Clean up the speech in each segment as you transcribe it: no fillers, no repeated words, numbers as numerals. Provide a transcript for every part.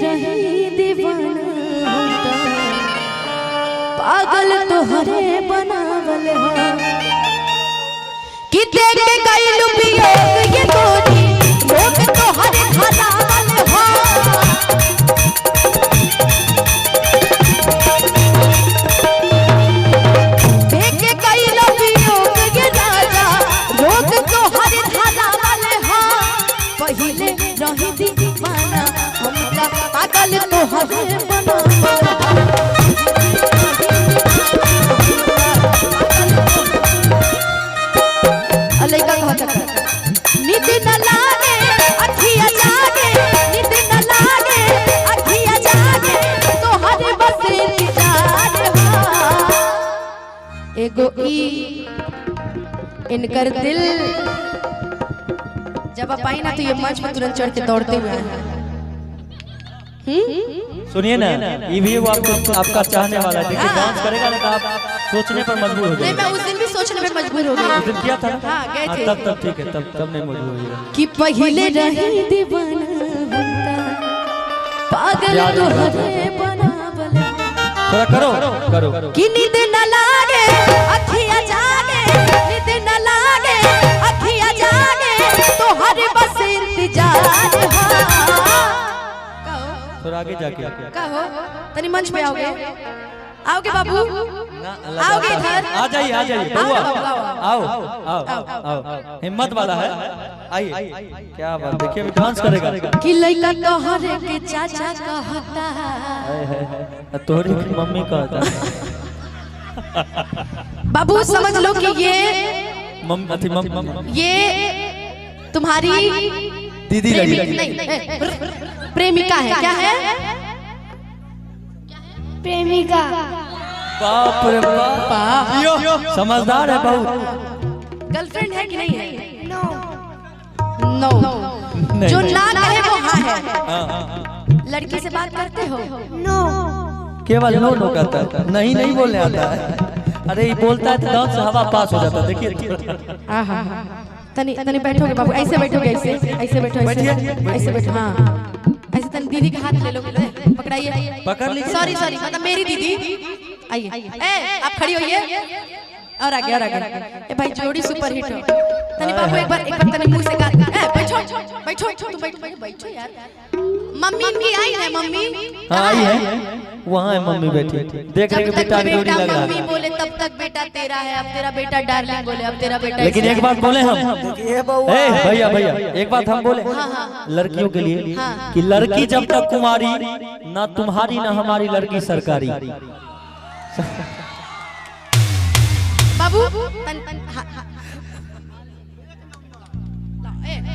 रही दीवाना होता पागल तोहरे बनावल हो कि देख के गइलू वियोग ये गोरी लोग तोहरे धरावल हो देख के गइलू वियोग ये राजा लोग तोहरे धरावल हो पहिले रही दीवाना हमका पागल तोहरे बनावल निद न लागे अखिया जागे निद न लागे अखिया जागे तोहरे बस इंतजार हो एगो ई इनकर दिल जब आप आई ना तो ये मंच पर तुरंत चढ़ के दौड़ते हुए आए। सुनिए ना ये भी आपको आपका चाहने वाला है, देखिए डांस करेगा ना तो आप सोचने पर मजबूर हो जाएंगे। मैं उस दिन भी सोचने पर मजबूर हो गई। उस दिन किया था ना? हाँ, गए थे। तब ठीक है, तब नहीं मजबूर होइएगा कि पहिले रही दीवाना होता पागल तोहरे बनावल थोड़ा करो कि नींद न लागे अखियां जागे नींद न लागे अखियां जागे तोहरे बस इंतजार हो थोड़ा आगे जाके कहो तनी मंच पे आओगे बाबू आओगे इधर आ जाइए आओ हिम्मत वाला है आइए क्या बात देखिए अभी डांस करेगा कि लइका तोहरे के चाचा कहता है तोहरी मम्मी कहता बाबू समझ लो कि ये मम्मी ये तुम्हारी दीदी लगी प्रेमिका है क्या है प्रेमिका बाप रे बाप समझदार है बहुत। गर्लफ्रेंड है कि नहीं है नो नो जो ना कहे वो हाँ है। लड़की से बात करते हो नो केवल नो कहता है नहीं बोलने आता है। अरे ये बोलता है तो दांत से हवा पास हो जाता है। देखिए तनी बैठोगे बाबू ऐसे बैठोगे ऐसे बैठो ऐसे बैठो हाँ ऐसे तनी दीदी का हाथ ले लो पकड़ाइए पकड़ लीजिए। सॉरी मतलब मेरी दीदी आइए आप खड़ी होइए और आगे भाई जोड़ी सुपर हिट हो। तनी बाबू एक बार तनी मुंह से बैठो तुम बैठो यार। मम्मी इनकी आई है मम्मी हाँ आई है वहाँ है मम्मी बैठी देख रहे बेटा जोड़ी लग रहा मम्मी बोले तब तक बेटा तेरा है अब तेरा बेटा डार्लिंग बोले अब तेरा बेटा। लेकिन एक बात बोले हम भैया एक बात हम बोले लड़कियों के लिए कि लड़की जब तक कुमारी ना तुम्हारी ना हमारी लड़की सरकारी। बाबू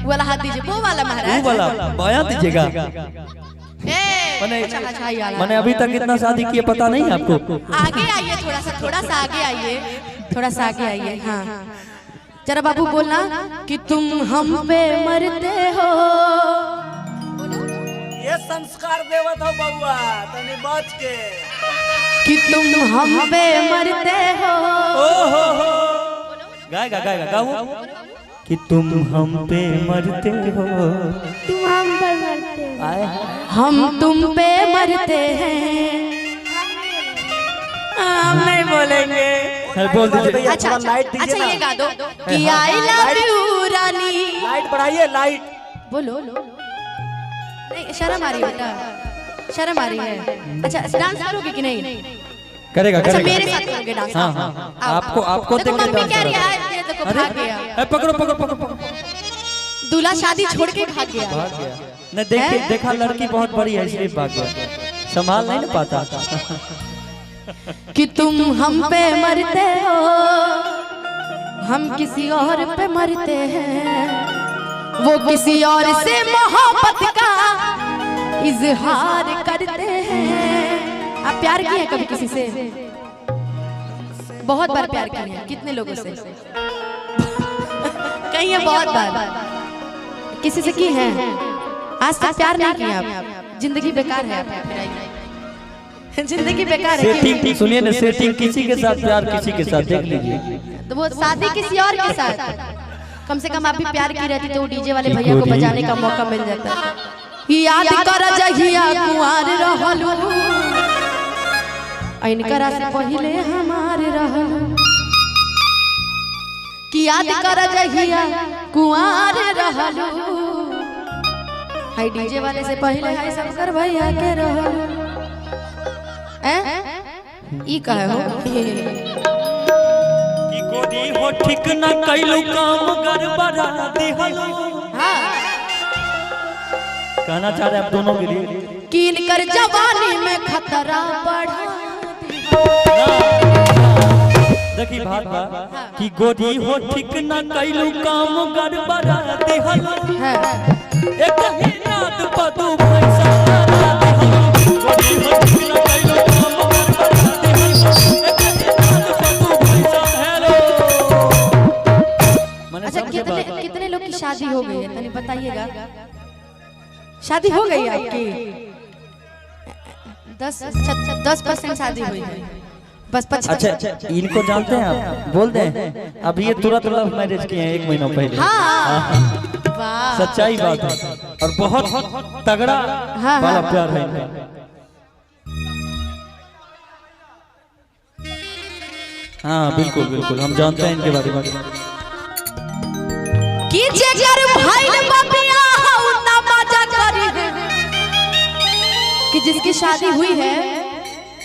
वाला हाथ दीजिए वो वाला महाराज वो वाला बया दीजिएगा। मैंने अभी तक इतना शादी किए पता नहीं आपको। आगे आइए थोड़ा सा आगे आइए हाँ जरा बाबू बोलना कि तुम हम पे मरते हो। ये संस्कार देवत हो बउआ तनी बच के कि तुम हम पे मरते हो। गाएगा गाओ कि तुम हम पे मरते हो तुम हम पर मरते हो हम तुम पे मरते हैं। हम नहीं बोलेंगे बोल दीजिए। अच्छा ये गा दो कि I love you Rani. Light बढ़ाइए लाइट बोलो नहीं शर्म आ रही है बेटा शर्म आ रही है। अच्छा डांस करोगे कि नहीं करेगा अच्छा मेरे साथ करोगे डांस। हाँ आपको देखो मम्मी कह रही है देखो भाग गया। पकड़ो दूल्हा शादी छोड़ के भाग गया। नहीं देखा लड़की बहुत बड़ी है इसलिए भाग गया संभाल नहीं पाता। कि तुम हम पे मरते हो हम किसी और पे मरते हैं वो किसी और से मोहब्बत का इजहार करते हैं। आप प्यार किए हैं कभी किसी से? बहुत बार प्यार किए हैं। कितने लोगों से? कहीं है बहुत बार। किसी से की है? आज तक प्यार नहीं किया आप। जिंदगी बेकार है आपकी। जिंदगी बेकार है। सेटिंग सुनिए ना, सेटिंग किसी के साथ प्यार किसी के साथ देख लीजिए तो वो शादी किसी और के साथ। कम से कम आप भी प्यार की रहती तो डीजे वाले भैया को बजाने का मौका मिल जाता। याद कर जहिया इनकरा से पहले हमारे रहल कि याद कर जहिया कुंवार रहल हाय डीजे वाले से पहले हाय शंकर भैया के रहल ई कहे हो कि गोरी हो ठीक न कैलू काम गड़बड़ा दिहलो। हां कहना चाह रहे आप दोनों के लिए कि इनकर जवानी में खतरा बढ़ा देखी बात बा कि गोरी हो ठीक न कैलू काम गड़बड़ा दिहलो। है एक ही रात पर दू पैसा गोरी हो ठीक न कैलू काम गड़बड़ा दिहलो। एक ही रात पर दू पैसा हेलो। अच्छा कितने लोग की शादी हो गई है तनी बताइएगा। शादी हो गई आपकी 10% शादी हुई है बस 25। अच्छा इनको जानते हैं आप बोल दें अब ये तुरंत लव मैरिज किए हैं 1 महीना पहले। हाँ वाह सच्चाई बात है और बहुत तगड़ा वाला प्यार है इनका। हाँ बिल्कुल बिल्कुल हम जानते हैं इनके बारे में कि जेकर भाई बापिया हौ ना मजा करी है कि जिसकी शादी हुई है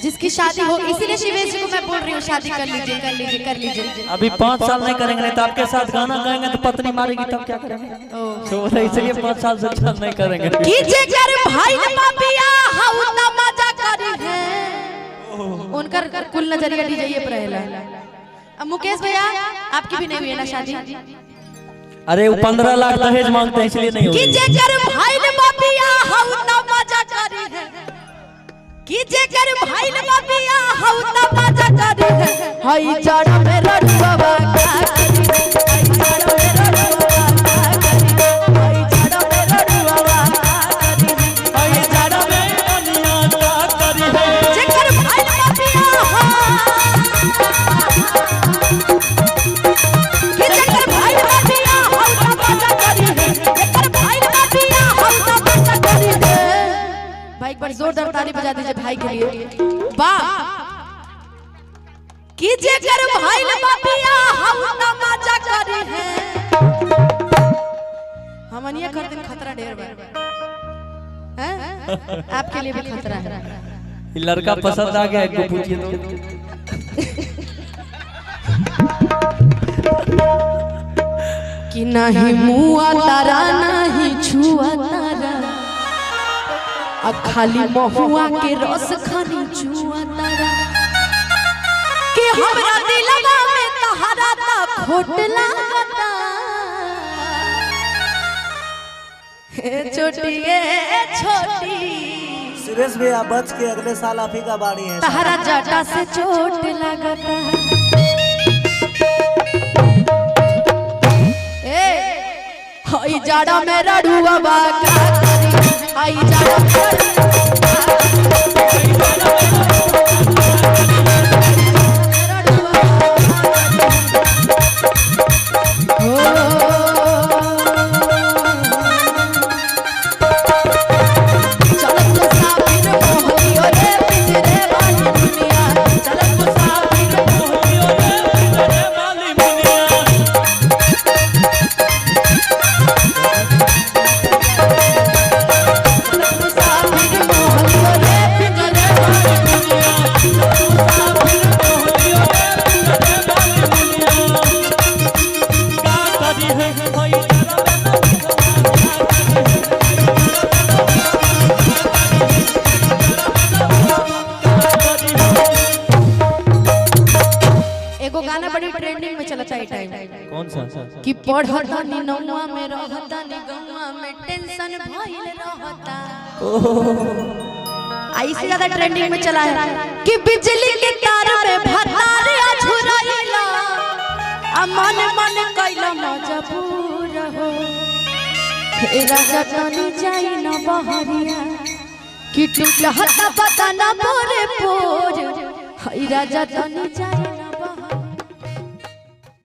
जिसकी शादी हो इसीलिए शिवेश जी को मैं बोल रही हूँ शादी कर लीजिए कर लीजिए कर लीजिए। अभी 5 साल नहीं करेंगे नहीं तो आपके साथ गाना गाएंगे तो पत्नी मारेगी तब क्या करेंगे। तो इसलिए 5 साल से नहीं करेंगे कि जेकर भाई बापिया हौ ना मजा करी है उनका कुल नजरिया डीजे ये पर रहेला। अब मुकेश भैया आपकी भी नहीं हुई है ना शादी। अरे वो 15 लाख दहेज मांगते हैं इसलिए नहीं कि जेकर भाई बापिया हौ ना मजा करी है कि जेकर भाई बापिया हौ ना मजा करी है हई जड़ में रड़ुआ का करी हई जड़ में रड़ुआ का करी हई जड़ में रड़ुआ का करी हई जड़ में अनिया का करी है जेकर भाई बापिया हौ कि जेकर भाई बापिया हौ ना मजा करी है जेकर भाई बापिया हौ ना मजा करी है। भाई एक बार जोरदार ताली बजा दीजिए भाई के लिए। वाह कि जेकर भाई बापिया हौ ना मजा करी है हमनिया कर दिन खतरा ढेर बा हैं आपके लिए भी खतरा है। ये लड़का पसंद आ गया इनको पूछिए तो कि नहीं मुआ तारा नहीं छुआ तारा अब खाली महुआ के रस खानी छुआ तारा कि हमरा दिलवा में तहरा ता खोट लागता हे छोटी सुरेश भैया बच के अगले साल आप ही का बारी है। तहरा जटा से चोट लगता हई जाड़ा में रड़ुआ बाका करी हई जाड़ा में ट्रेंडिंग में चला चाहिए टाइम कौन सा कि पढ़ता नी नौवा में रहता नी गौवा में टेंशन भइल रहता ऐसे ज्यादा ट्रेंडिंग में चला है कि बिजली के तार में भतार अझुरैला आ मन मन कैला मजबूर हो हे राजा तनी जाई न बहरिया कि टूटहता पता न पोरे पोर हे राजा तनी जाई